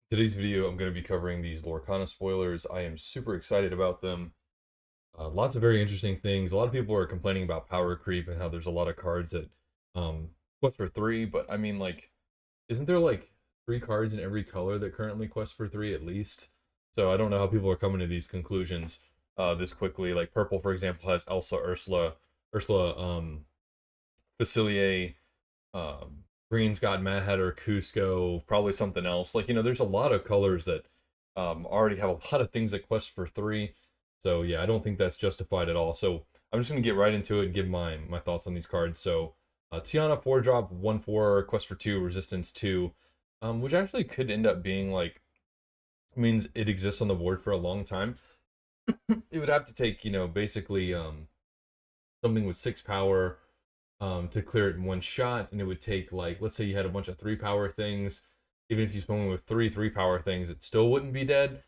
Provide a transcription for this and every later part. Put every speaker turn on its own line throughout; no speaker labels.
Today's video, I'm going to be covering these Lorcana spoilers. I am super excited about them. Lots of very interesting things. A lot of people are complaining about power creep and how there's a lot of cards that quest for 3, but I mean, like, isn't there like 3 cards in every color that currently quest for 3 at least? So I don't know how people are coming to these conclusions this quickly. Like purple, for example, has Elsa, Ursula, Facilier, Green's got Mad Hatter, Cusco, probably something else. Like, there's a lot of colors that already have a lot of things that quest for 3. So yeah, I don't think that's justified at all. So I'm just gonna get right into it and give my thoughts on these cards. So Tiana 4-drop, 1/4, quest for 2, resistance 2, which actually could end up being like means it exists on the board for a long time. It would have to take, basically something with 6 power to clear it in one shot, and it would take, like, let's say you had a bunch of 3 power things. Even if you swung with 3 power things, it still wouldn't be dead.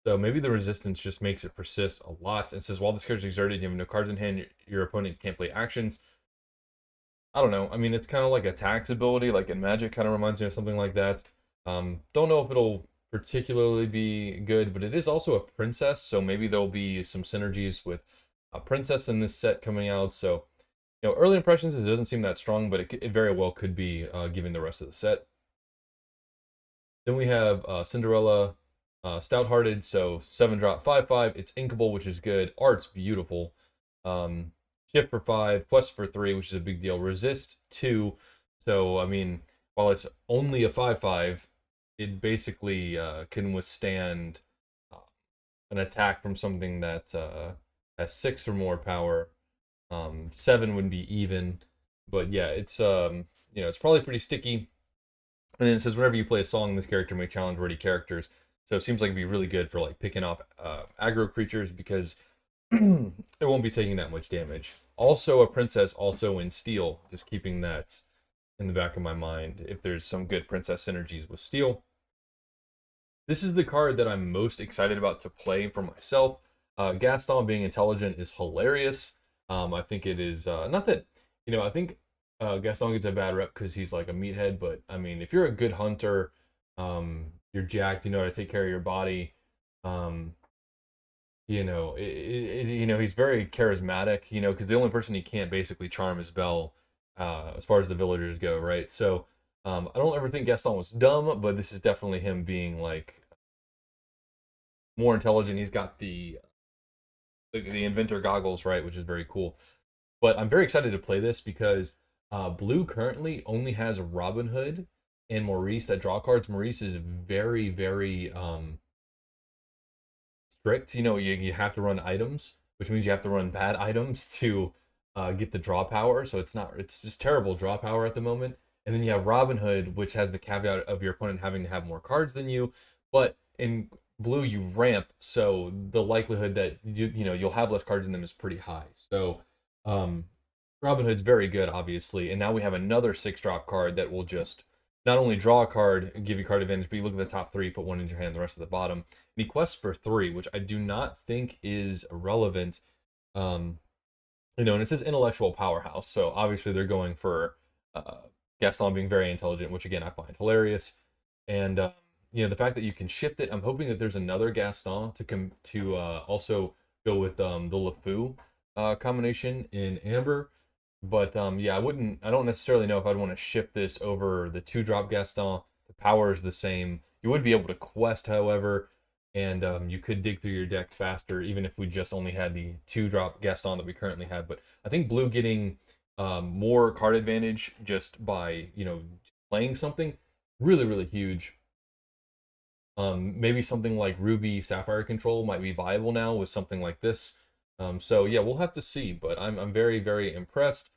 So maybe the resistance just makes it persist a lot. It says while this character is exerted, you have no cards in hand, your opponent can't play actions. I don't know. I mean, it's kind of like a tax ability, like in Magic, kind of reminds me of something like that. Don't know if it'll particularly be good, but it is also a princess, so maybe there'll be some synergies with a princess in this set coming out. So, early impressions, it doesn't seem that strong, but it very well could be given the rest of the set. Then we have Cinderella, Stout-Hearted, so 7-drop, 5/5. It's inkable, which is good. Art's beautiful. Shift for 5, Quest for 3, which is a big deal. Resist 2. So, I mean, while it's only a 5/5, it basically can withstand an attack from something that has 6 or more power. 7 would be even, but yeah, it's probably pretty sticky. And then it says whenever you play a song, this character may challenge ready characters. So it seems like it'd be really good for like picking off aggro creatures because it won't be taking that much damage. Also, a princess, also in steel. Just keeping that in the back of my mind. If there's some good princess synergies with steel. This is the card that I'm most excited about to play for myself. Gaston being intelligent is hilarious. I think it is not that I think Gaston gets a bad rep because he's like a meathead, but I mean, if you're a good hunter, you're jacked, you know how to take care of your body. Um, he's very charismatic. Because the only person he can't basically charm is Belle, as far as the villagers go, right? So I don't ever think Gaston was dumb, but this is definitely him being like more intelligent. He's got the inventor goggles, right, which is very cool. But I'm very excited to play this because blue currently only has Robin Hood and Maurice that draw cards. Maurice is very, very strict. You have to run items, which means you have to run bad items to get the draw power. So it's just terrible draw power at the moment. And then you have Robin Hood, which has the caveat of your opponent having to have more cards than you. But in blue, you ramp, so the likelihood that you'll have less cards in them is pretty high. So um, Robin Hood's very good, obviously. And now we have another 6-drop card that will just not only draw a card and give you card advantage, but you look at the top 3, put 1 in your hand, the rest of the bottom. And he quests for 3, which I do not think is relevant. And it says intellectual powerhouse. So obviously they're going for Gaston being very intelligent, which again I find hilarious. And the fact that you can shift it, I'm hoping that there's another Gaston to also go with the LeFou combination in Amber. But yeah, I don't necessarily know if I'd want to shift this over the 2-drop Gaston. The power is the same. You would be able to quest, however, and you could dig through your deck faster, even if we just only had the 2-drop Gaston that we currently have. But I think blue getting more card advantage just by playing something really, really huge. Maybe something like Ruby Sapphire Control might be viable now with something like this. So yeah, we'll have to see, but I'm very, very impressed.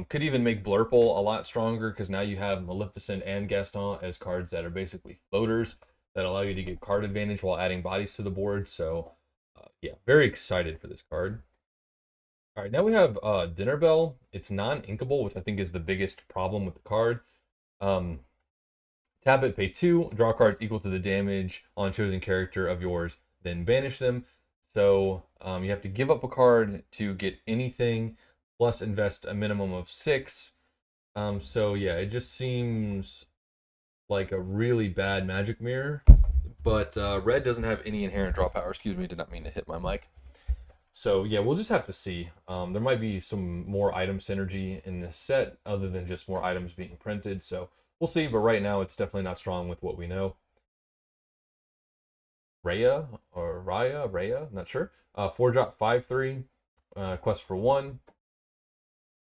Could even make Blurple a lot stronger because now you have Maleficent and Gaston as cards that are basically floaters that allow you to get card advantage while adding bodies to the board. So yeah, very excited for this card. All right, now we have Dinner Bell. It's non-inkable, which I think is the biggest problem with the card. Um, Tap it, pay 2, draw cards equal to the damage on chosen character of yours, then banish them. So you have to give up a card to get anything, plus invest a minimum of 6. So yeah, it just seems like a really bad magic mirror. But red doesn't have any inherent draw power. Excuse me, did not mean to hit my mic. So yeah, we'll just have to see. There might be some more item synergy in this set other than just more items being printed. So we'll see. But right now, it's definitely not strong with what we know. Raya, not sure. 4-drop 5/3. Quest for 1.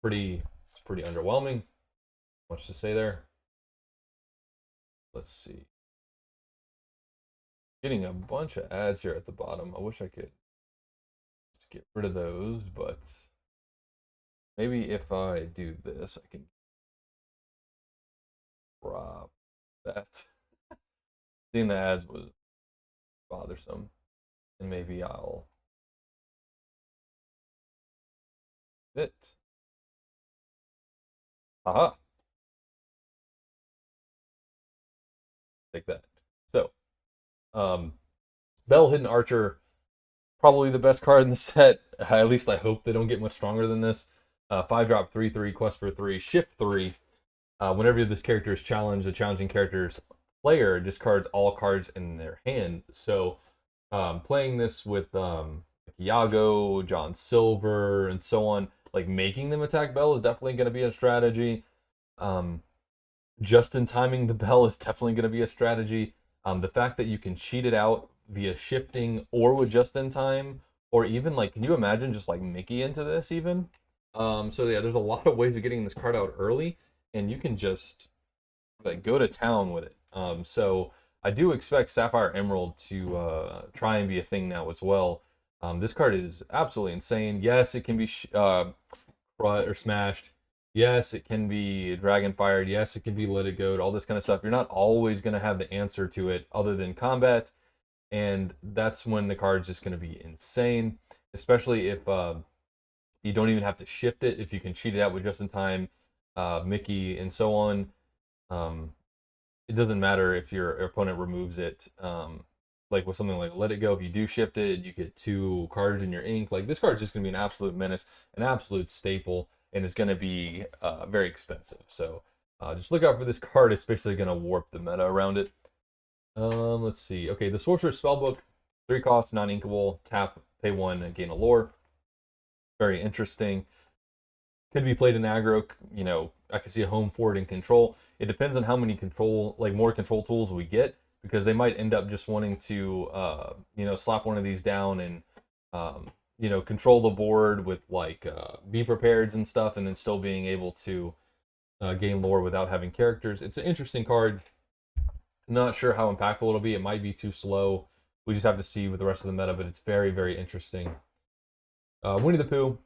It's pretty underwhelming. Much to say there. Let's see. Getting a bunch of ads here at the bottom. I wish I could just get rid of those, but maybe if I do this, I can drop that. Seeing the ads was bothersome, and maybe I'll fit. Aha! Take that. So, Bell Hidden Archer, probably the best card in the set. At least I hope they don't get much stronger than this. 5-drop 3/3, quest for 3, shift 3. Whenever this character is challenged, the challenging character's player discards all cards in their hand. So, playing this with Iago, John Silver, and so on, like making them attack Bell is definitely going to be a strategy. Just in timing the Bell is definitely going to be a strategy. The fact that you can cheat it out via shifting or with just in time, or even like, can you imagine just like Mickey into this even? So yeah, there's a lot of ways of getting this card out early, and you can just like go to town with it. So I do expect Sapphire Emerald to try and be a thing now as well. This card is absolutely insane. Yes, it can be or smashed. Yes, it can be dragon fired. Yes, it can be let it go. All this kind of stuff. You're not always going to have the answer to it other than combat, and that's when the card's just going to be insane. Especially if you don't even have to shift it. If you can cheat it out with just in time, Mickey, and so on. It doesn't matter if your opponent removes it. Like with something like Let It Go, if you do shift it, you get 2 cards in your ink. Like this card is just going to be an absolute menace, an absolute staple, and it's going to be very expensive. So just look out for this card. It's basically going to warp the meta around it. Let's see. Okay, the Sorcerer's Spellbook, 3 costs, non-inkable, tap, pay 1, gain a lore. Very interesting. Could be played in aggro. You know, I can see a home for it in control. It depends on how many control, like more control tools we get, because they might end up just wanting to, you know, slap one of these down and, you know, control the board with like be prepareds and stuff, and then still being able to gain lore without having characters. It's an interesting card. Not sure how impactful it'll be. It might be too slow. We just have to see with the rest of the meta, but it's very, very interesting. Winnie the Pooh.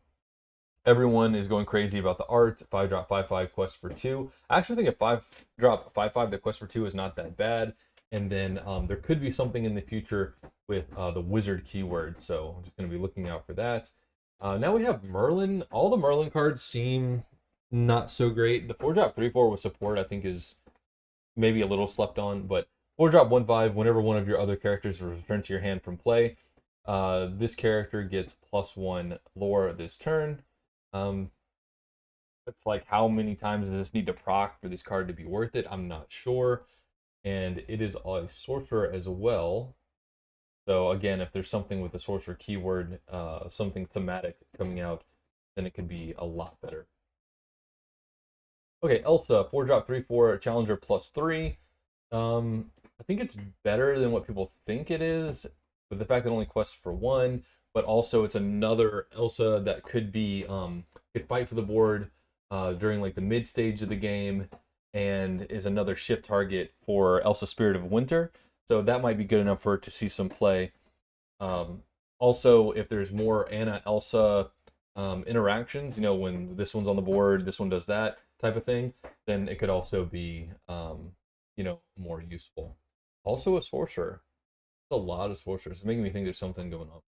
Everyone is going crazy about the art. 5-drop 5/5 quest for 2. I actually think a 5-drop 5/5 the quest for 2 is not that bad. And then there could be something in the future with the wizard keyword. So I'm just going to be looking out for that. Now we have Merlin. All the Merlin cards seem not so great. The 4-drop 3/4 with support I think is maybe a little slept on, but 4-drop 1/5 whenever one of your other characters is returned to your hand from play. This character gets +1 lore this turn. It's like how many times does this need to proc for this card to be worth it? I'm not sure. And it is a sorcerer as well. So again, if there's something with the sorcerer keyword, something thematic coming out, then it could be a lot better. Okay, Elsa, 4-drop 3/4, challenger +3. I think it's better than what people think it is, with the fact that it only quests for 1, but also it's another Elsa that could be could fight for the board during like the mid stage of the game, and is another shift target for Elsa Spirit of Winter. So that might be good enough for it to see some play. Also, if there's more Anna Elsa interactions, you know, when this one's on the board, this one does that type of thing, then it could also be you know, more useful. Also a sorcerer. A lot of sorcerers. It's making me think there's something going on.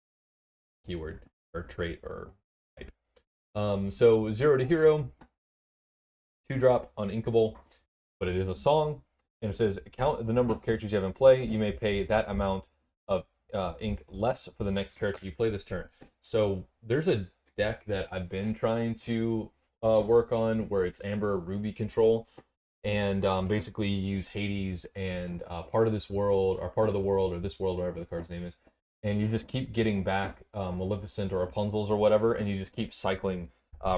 Keyword or trait or type. So 0 to hero, 2-drop uninkable, but it is a song, and it says count the number of characters you have in play. You may pay that amount of ink less for the next character you play this turn. So there's a deck that I've been trying to work on where it's Amber Ruby control, and basically you use Hades and part of this world, or part of the world, or this world, whatever the card's name is, and you just keep getting back Maleficent or Rapunzel's or whatever, and you just keep cycling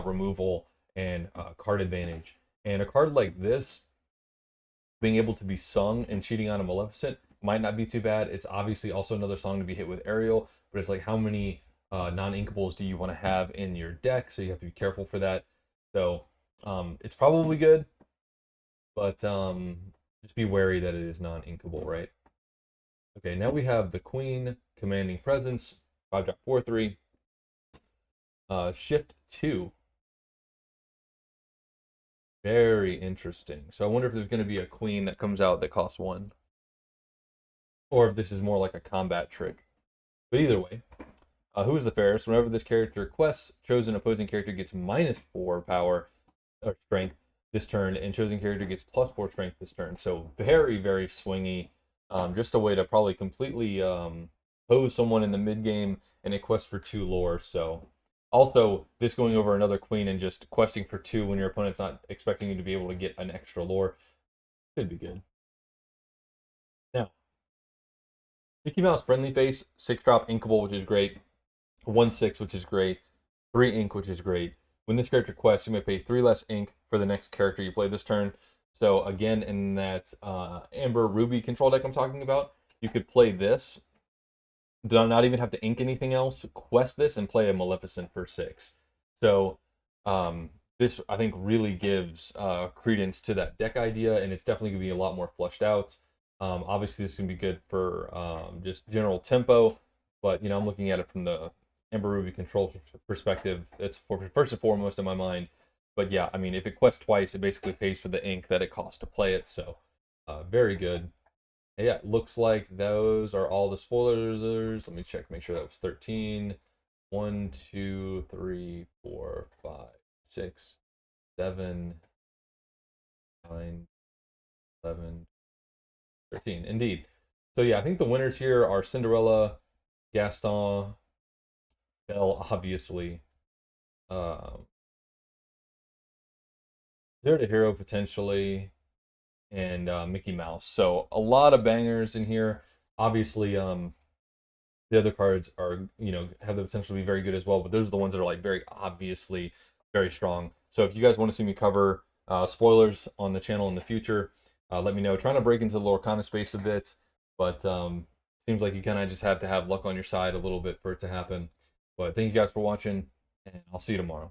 removal and card advantage. And a card like this, being able to be sung and cheating on a Maleficent might not be too bad. It's obviously also another song to be hit with Ariel, but it's like how many non-inkables do you want to have in your deck? So you have to be careful for that. So it's probably good, but just be wary that it is non-inkable, right? Okay, now we have the Queen, Commanding Presence, 5.43, Shift 2. Very interesting. So I wonder if there's going to be a Queen that comes out that costs 1. Or if this is more like a combat trick. But either way, who is the fairest? Whenever this character quests, chosen opposing character gets -4 power or strength this turn, and chosen character gets +4 strength this turn. So very, very swingy. Just a way to probably completely pose someone in the mid game and a quest for 2 lore. So also this going over another queen and just questing for 2 when your opponent's not expecting you to be able to get an extra lore could be good. Now, Mickey Mouse Friendly Face, 6-drop inkable, which is great. 1/6, which is great. 3 ink, which is great. When this character quests, you may pay 3 less ink for the next character you play this turn. So again, in that Amber Ruby control deck I'm talking about, you could play this, do not even have to ink anything else, quest this, and play a Maleficent for 6. So this, I think, really gives credence to that deck idea, and it's definitely going to be a lot more fleshed out. Obviously, this is going to be good for just general tempo, but, you know, I'm looking at it from the Amber Ruby control perspective. It's first and foremost in my mind. But yeah, I mean, if it quests twice, it basically pays for the ink that it costs to play it. So very good. Yeah, it looks like those are all the spoilers. Let me check, make sure that was 13. 1, 2, 3, 4, 5, 6, 7, 9, 11, 13. Indeed. So yeah, I think the winners here are Cinderella, Gaston, Belle, obviously. Um, Zero to Hero potentially, and Mickey Mouse. So a lot of bangers in here. Obviously, the other cards are, you know, have the potential to be very good as well, but those are the ones that are like very obviously very strong. So if you guys want to see me cover spoilers on the channel in the future, let me know. Trying to break into the Lorcana space a bit, but seems like you kind of just have to have luck on your side a little bit for it to happen. But thank you guys for watching, and I'll see you tomorrow.